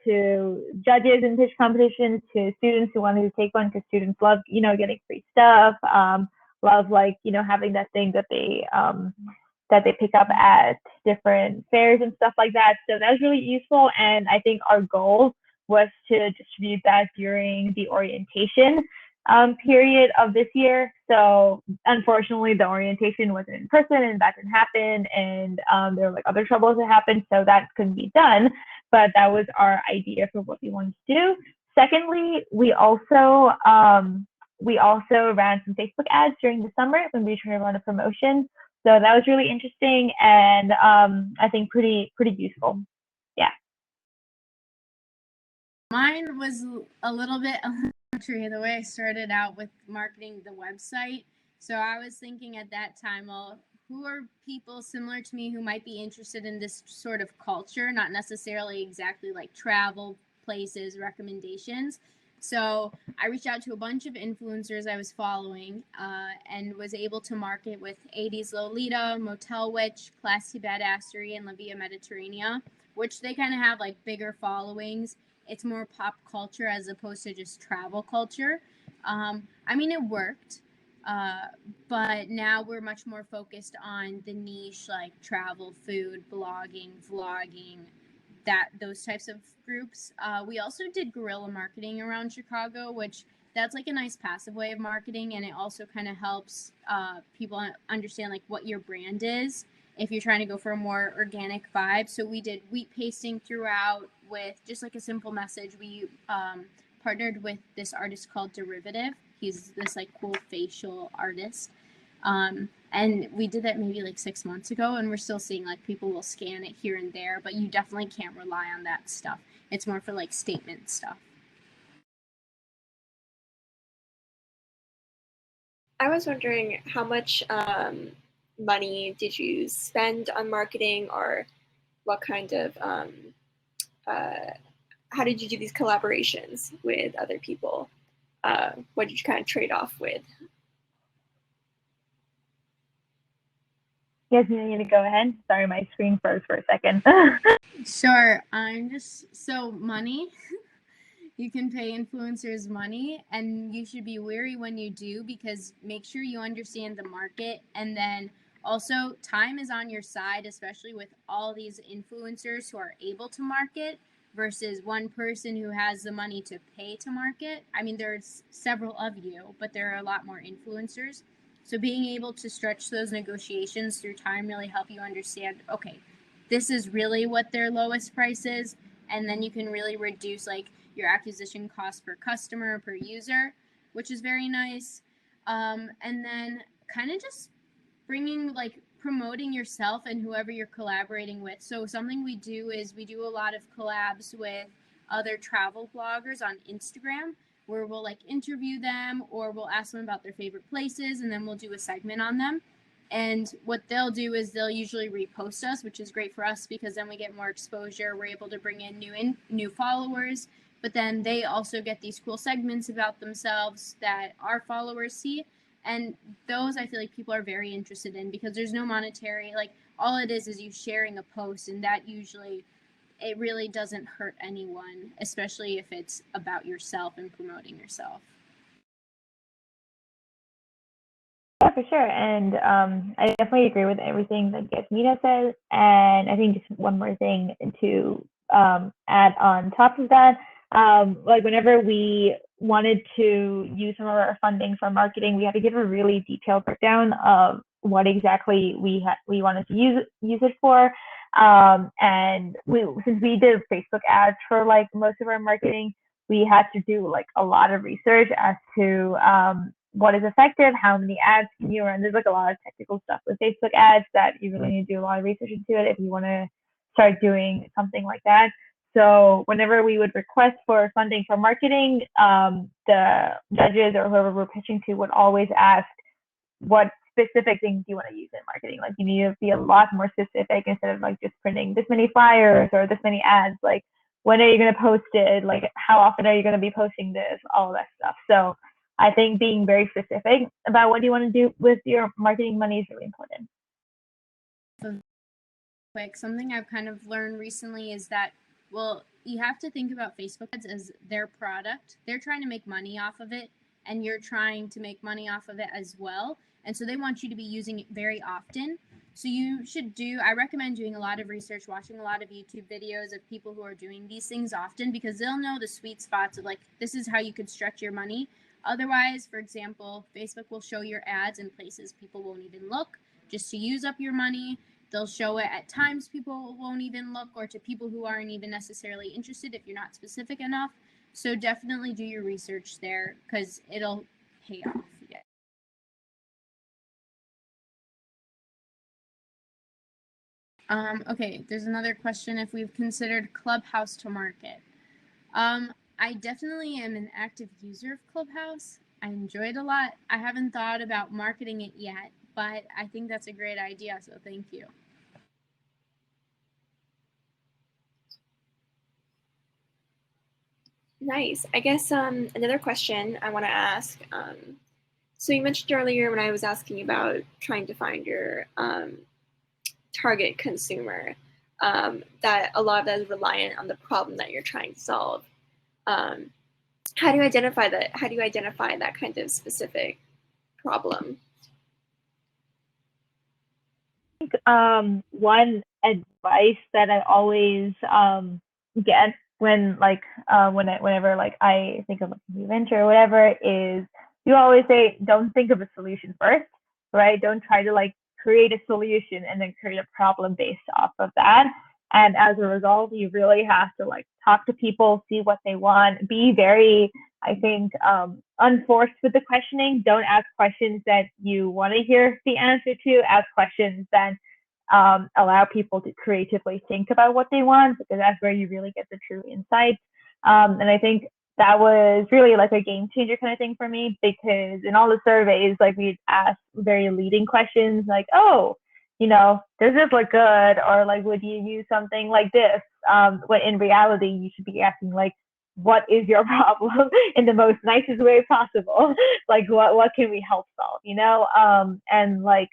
to judges in pitch competitions, to students who wanted to take one, because students love, getting free stuff, love like, having that thing that they pick up at different fairs and stuff like that. So that was really useful. And I think our goal was to distribute that during the orientation period of this year. So unfortunately, the orientation wasn't in person and that didn't happen. And there were like other troubles that happened. So that couldn't be done. But that was our idea for what we wanted to do. Secondly, we also ran some Facebook ads during the summer when we tried to run a promotion. So that was really interesting and I think pretty useful. Yeah. Mine was a little bit elementary the way I started out with marketing the website. So I was thinking at that time, well, who are people similar to me who might be interested in this sort of culture, not necessarily exactly like travel, places, recommendations. So I reached out to a bunch of influencers I was following and was able to market with 80s Lolita, Motel Witch, Classy Badassery, and La Via Mediterranea, which they kind of have like bigger followings. It's more pop culture as opposed to just travel culture. I mean, it worked, but now we're much more focused on the niche like travel, food, blogging, vlogging, those types of groups. We also did guerrilla marketing around Chicago, which that's like a nice passive way of marketing, and it also kind of helps people understand like what your brand is if you're trying to go for a more organic vibe. So we did wheat pasting throughout with just like a simple message. We partnered with this artist called Derivative. He's this like cool facial artist. And we did that maybe like 6 months ago, and we're still seeing like people will scan it here and there, but you definitely can't rely on that stuff. It's more for like statement stuff. I was wondering how much money did you spend on marketing, or what kind of, how did you do these collaborations with other people? What did you kind of trade off with? Yasmeena, you need to go ahead. Sorry, my screen froze for a second. Sure. So money. You can pay influencers money, and you should be wary when you do, because make sure you understand the market, and then also time is on your side, especially with all these influencers who are able to market versus one person who has the money to pay to market. I mean, there's several of you, but there are a lot more influencers. So being able to stretch those negotiations through time really help you understand, okay, this is really what their lowest price is, and then you can really reduce like your acquisition cost per customer, per user, which is very nice. And then kind of just promoting yourself and whoever you're collaborating with. So something we do is we do a lot of collabs with other travel bloggers on Instagram. where we'll like interview them, or we'll ask them about their favorite places, and then we'll do a segment on them. And what they'll do is they'll usually repost us, which is great for us because then we get more exposure. We're able to bring in new followers, but then they also get these cool segments about themselves that our followers see. And those I feel like people are very interested in because there's no monetary, like all it is you sharing a post, and that usually it really doesn't hurt anyone, especially if it's about yourself and promoting yourself. Yeah, for sure. And I definitely agree with everything that Yasmeena says. And I think just one more thing to add on top of that, like whenever we wanted to use some of our funding for marketing, we had to give a really detailed breakdown of what exactly we wanted to use it for. And since we did Facebook ads for like most of our marketing, we had to do like a lot of research as to what is effective, how many ads can you run. There's like a lot of technical stuff with Facebook ads that you really need to do a lot of research into it if you want to start doing something like that. So whenever we would request for funding for marketing, the judges or whoever we're pitching to would always ask, what specific things do you want to use in marketing? Like you need to be a lot more specific instead of like just printing this many flyers or this many ads. Like when are you going to post it? Like how often are you going to be posting this? All of that stuff. So I think being very specific about what you want to do with your marketing money is really important. Quick, something I've kind of learned recently is that, well, you have to think about Facebook ads as their product. They're trying to make money off of it, and you're trying to make money off of it as well. And so they want you to be using it very often. So I recommend doing a lot of research, watching a lot of YouTube videos of people who are doing these things often, because they'll know the sweet spots of like, this is how you could stretch your money. Otherwise, for example, Facebook will show your ads in places people won't even look just to use up your money. They'll show it at times people won't even look, or to people who aren't even necessarily interested if you're not specific enough. So definitely do your research there because it'll pay off. Yeah. Okay, there's another question if we've considered Clubhouse to market. I definitely am an active user of Clubhouse. I enjoy it a lot. I haven't thought about marketing it yet, but I think that's a great idea, so thank you. Nice. I guess another question I want to ask. So you mentioned earlier when I was asking about trying to find your target consumer, that a lot of that is reliant on the problem that you're trying to solve. How do you identify that? How do you identify that kind of specific problem? I think one advice that I always get when whenever like I think of a new venture or whatever is you always say don't think of a solution first, right? Don't try to like create a solution and then create a problem based off of that. And as a result, you really have to like talk to people, see what they want, be very, I think, unforced with the questioning. Don't ask questions that you want to hear the answer to. Ask questions that allow people to creatively think about what they want, because that's where you really get the true insights. And I think that was really like a game changer kind of thing for me, because in all the surveys, like we'd ask very leading questions like, oh, does this look good? Or like, would you use something like this? When in reality, you should be asking like, what is your problem in the most nicest way possible? Like, what can we help solve? And like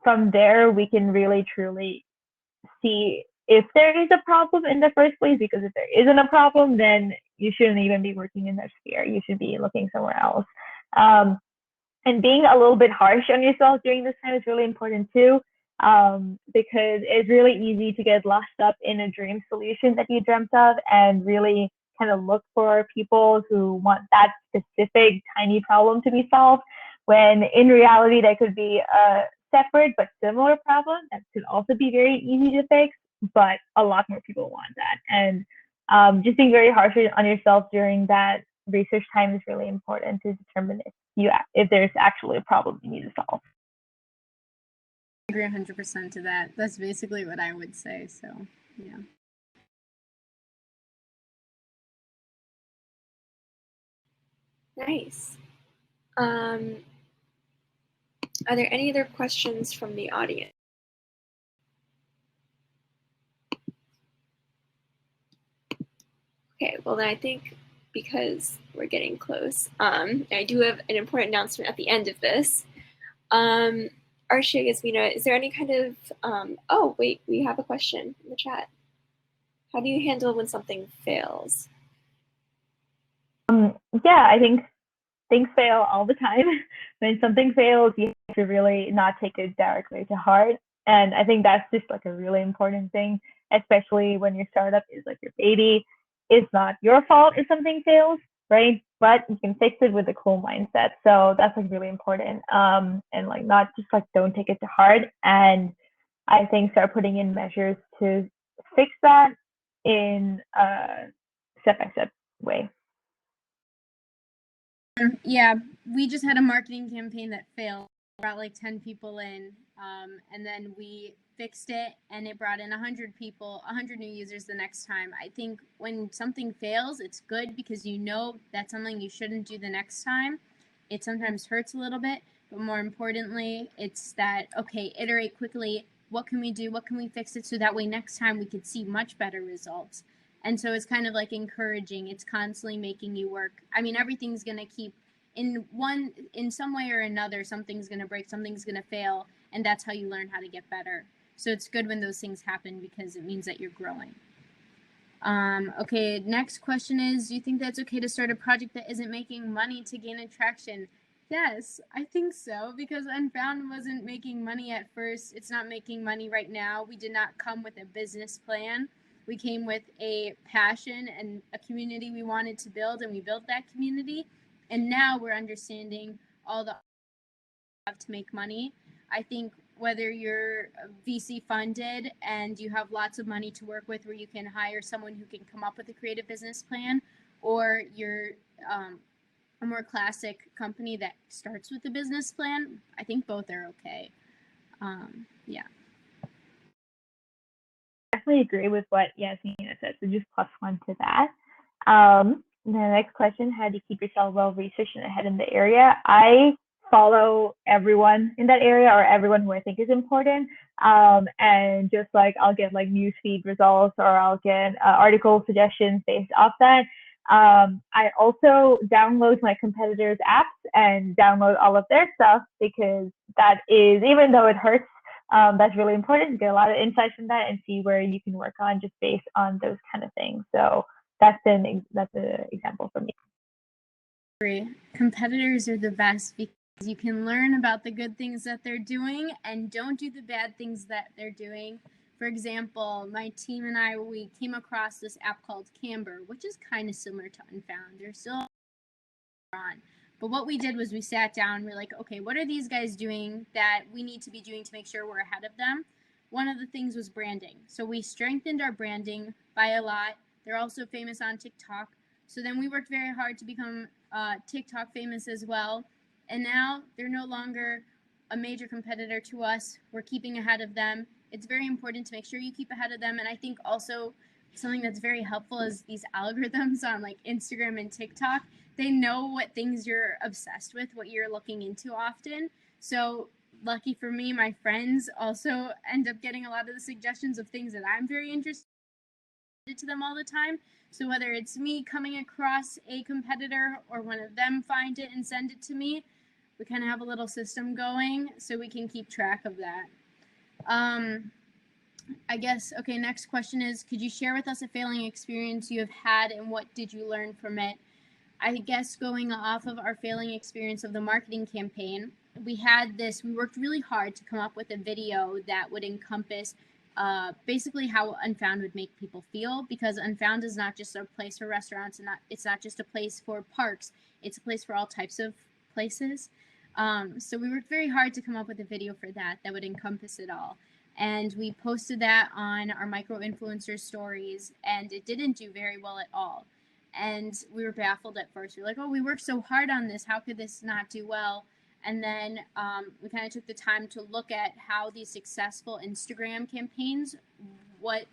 from there, we can really truly see if there is a problem in the first place. Because if there isn't a problem, then you shouldn't even be working in that sphere. You should be looking somewhere else. And being a little bit harsh on yourself during this time is really important too, because it's really easy to get lost up in a dream solution that you dreamt of and really kind of look for people who want that specific tiny problem to be solved, when in reality that could be a separate but similar problem that could also be very easy to fix, but a lot more people want that. And just being very harsh on yourself during that research time is really important to determine if there's actually a problem you need to solve. I agree 100% to that. That's basically what I would say. So, yeah. Nice. Are there any other questions from the audience? Okay, well then I think because we're getting close, I do have an important announcement at the end of this. Arshya, Yasmeena, is there any kind of, oh wait, we have a question in the chat. How do you handle when something fails? Yeah, I think things fail all the time. When something fails, you have to really not take it directly to heart. And I think that's just like a really important thing, especially when your startup is like your baby. It's not your fault if something fails, right? But you can fix it with a cool mindset. So that's like really important. And like not just like don't take it to heart. And I think start putting in measures to fix that in a step-by-step way. Yeah, we just had a marketing campaign that failed. Brought like 10 people in, and then we fixed it, and it brought in 100 people, 100 new users the next time. I think when something fails, it's good because you know that's something you shouldn't do the next time. It sometimes hurts a little bit, but more importantly, it's that, okay, iterate quickly. What can we do? What can we fix it so that way next time we could see much better results? And so it's kind of like encouraging. It's constantly making you work. I mean, everything's going to keep in some way or another, something's going to break, something's going to fail, and that's how you learn how to get better. So it's good when those things happen because it means that you're growing. Okay, next question is, do you think that's okay to start a project that isn't making money to gain attraction? Yes, I think so, because Unfound wasn't making money at first. It's not making money right now. We did not come with a business plan. We came with a passion and a community we wanted to build, and we built that community. And now we're understanding all the have to make money. I think whether you're VC funded and you have lots of money to work with where you can hire someone who can come up with a creative business plan, or you're a more classic company that starts with a business plan, I think both are okay. Yeah. Definitely agree with what Yasmeena said. So just +1 to that. The next question, how do you keep yourself well researched and ahead in the area? I follow everyone in that area or everyone who I think is important. And just like I'll get like newsfeed results or I'll get article suggestions based off that. I also download my competitors' apps and download all of their stuff because that is, even though it hurts, that's really important to get a lot of insights from that and see where you can work on just based on those kind of things. So that's an example for me. Competitors are the best because you can learn about the good things that they're doing and don't do the bad things that they're doing. For example, my team and I, we came across this app called Camber, which is kind of similar to Unfound. They're still on. But what we did was we sat down, we're like, okay, what are these guys doing that we need to be doing to make sure we're ahead of them? One of the things was branding. So we strengthened our branding by a lot. They're also famous on TikTok. So then we worked very hard to become TikTok famous as well. And now they're no longer a major competitor to us. We're keeping ahead of them. It's very important to make sure you keep ahead of them. And I think also something that's very helpful is these algorithms on like Instagram and TikTok. They know what things you're obsessed with, what you're looking into often. So lucky for me, my friends also end up getting a lot of the suggestions of things that I'm very interested to them all the time. So whether it's me coming across a competitor or one of them find it and send it to me, we kind of have a little system going so we can keep track of that. I guess, okay, next question is, could you share with us a failing experience you have had and what did you learn from it? I guess going off of our failing experience of the marketing campaign, we worked really hard to come up with a video that would encompass basically how Unfound would make people feel, because Unfound is not just a place for restaurants, and it's not just a place for parks, it's a place for all types of places. So we worked very hard to come up with a video for that would encompass it all. And we posted that on our micro-influencer stories, and it didn't do very well at all. And we were baffled at first. We were like, oh, we worked so hard on this. How could this not do well? And then we kind of took the time to look at how these successful Instagram campaigns, what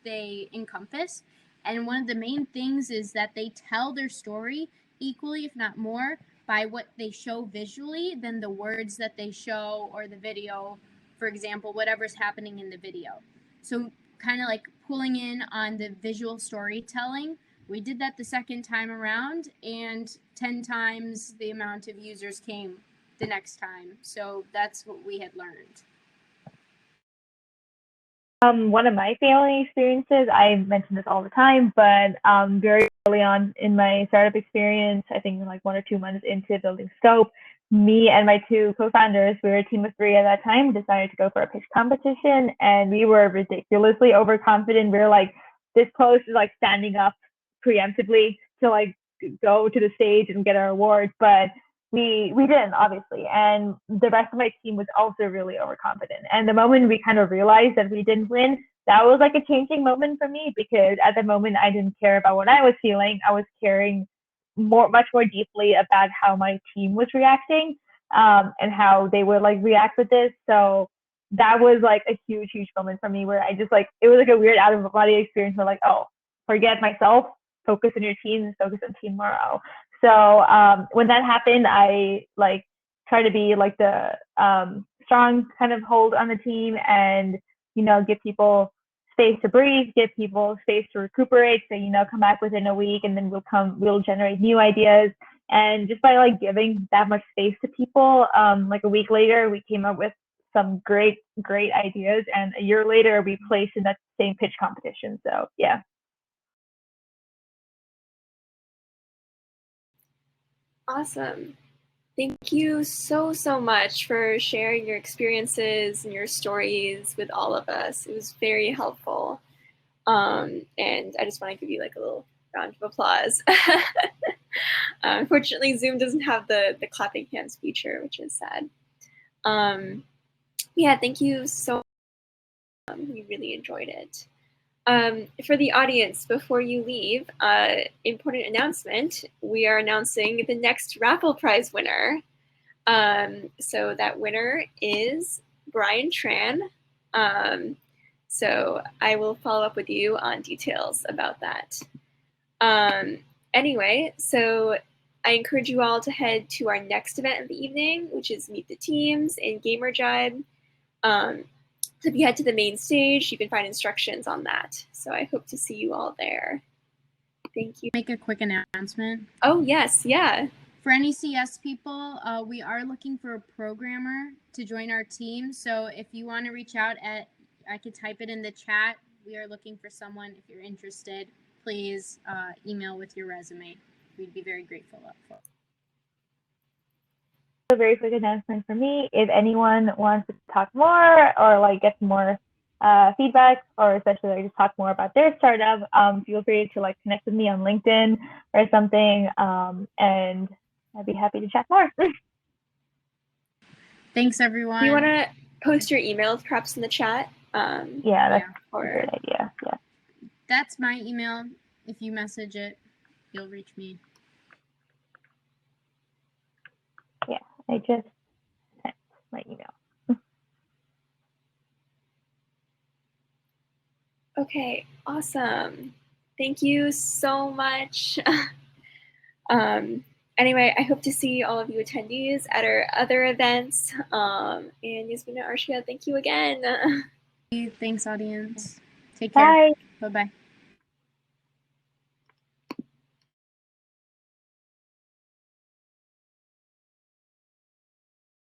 they encompass. And one of the main things is that they tell their story equally, if not more, by what they show visually than the words that they show or the video, for example, whatever's happening in the video. So kind of like pulling in on the visual storytelling. We did that the second time around, and 10 times the amount of users came the next time. So that's what we had learned. One of my failing experiences, I mention this all the time, but very early on in my startup experience, I think like 1 or 2 months into building Scope, me and my 2 co-founders, we were a team of 3 at that time, decided to go for a pitch competition, and we were ridiculously overconfident. We were like this close to like standing up preemptively to like go to the stage and get our award, but we didn't, obviously, and the rest of my team was also really overconfident. And the moment we kind of realized that we didn't win, that was like a changing moment for me, because at the moment I didn't care about what I was feeling. I was caring much more deeply about how my team was reacting, and how they would like react with this. So that was like a huge moment for me, where I just like, it was like a weird out of body experience where like, oh, forget myself, focus on your team, focus on team morale. So when that happened, I like try to be like the strong kind of hold on the team, and give people space to breathe, give people space to recuperate. So come back within a week, and then we'll generate new ideas. And just by like giving that much space to people, like a week later, we came up with some great ideas, and a year later, we placed in that same pitch competition. So yeah. Awesome. Thank you so much for sharing your experiences and your stories with all of us. It was very helpful. And I just want to give you like a little round of applause. Unfortunately, Zoom doesn't have the clapping hands feature, which is sad. Yeah, thank you so much. We really enjoyed it. For the audience, before you leave, important announcement. We are announcing the next raffle prize winner. So that winner is Brian Tran. So I will follow up with you on details about that. Anyway, so I encourage you all to head to our next event of the evening, which is Meet the Teams in Gamer Jibe. So if you head to the main stage, you can find instructions on that. So I hope to see you all there. Thank you. Make a quick announcement. Oh, yes. Yeah. For any CS people, we are looking for a programmer to join our team. So if you want to reach out I could type it in the chat. We are looking for someone. If you're interested, please email with your resume. We'd be very grateful for it. A very quick announcement for me. If anyone wants to talk more, or like get more feedback, or especially like just talk more about their startup, feel free to like connect with me on LinkedIn or something, and I'd be happy to chat more. Thanks, everyone. Do you want to post your emails perhaps in the chat? Yeah, that's a good idea. Yeah. That's my email. If you message it, you'll reach me. Yeah, I just sent my email. Okay, awesome. Thank you so much. Anyway, I hope to see all of you attendees at our other events. And Yasmeena, Arshya, thank you again. Thanks, audience. Take care. Bye. Bye-bye.